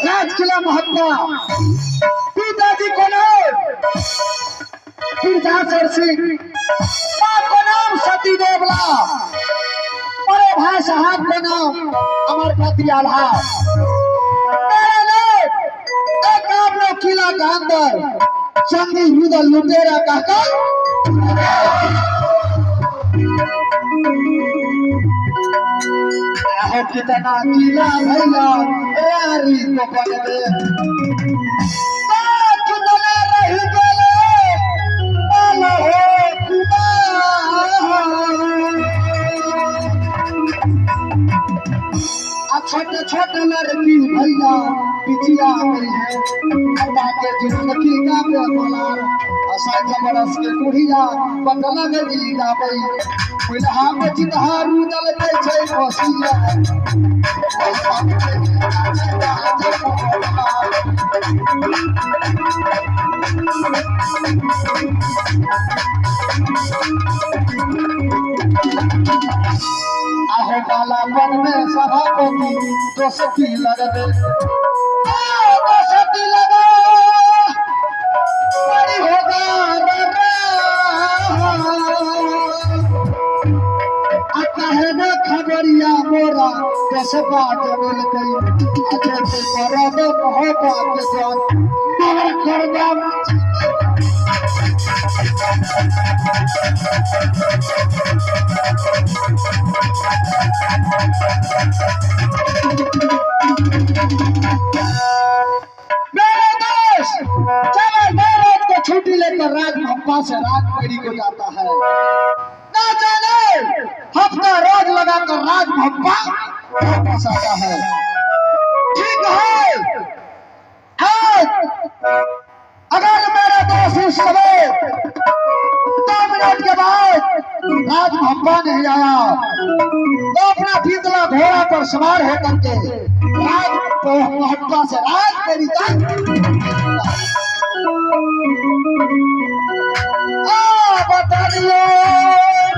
राजकिला महत्वा पिताजी को नाम गिरधार सिंह, मां को नाम सती देवला, बड़े भाई साहब को नाम अमरपति आल्हा। मेरा नाम एक आप लोग किला के अंदर चंदी हुदल लुटेरा कहकर कितना किला भैया यारी को बन दे कितना रही गेले आला हो छोटे छोटे लड़की भैया पिछिया गई है अल्लाह के जिंदगी का बोला असा जबरदस्त के कुड़िया बदला गई गाबई पुलहा में जितहारू दल के छै कोसिया आहे काला मन में सभापति तो सखी लगबे तो सखी लगा बड़ी होगा कहे न खबरिया मोरा कैसे बात बोल गई अजय से परद मोहब्बत के जान मगर करदा मेरे दोस्त चलो मेरे को छुट्टी लेकर राजभप्पा से राजपेड़ी को जाता है ना जाने हफ्ता रोज लगाकर राजभप्पा वापस आता है। ठीक है अगर मेरा दोस्त इस समय 2 मिनट के बाद राजभप्पा नहीं आया तो अपना पीतला घोड़ा पर सवार होकर के राजभप्पा से राजपेड़ी तक बताइए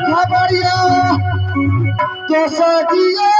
खबरिया तो सदिया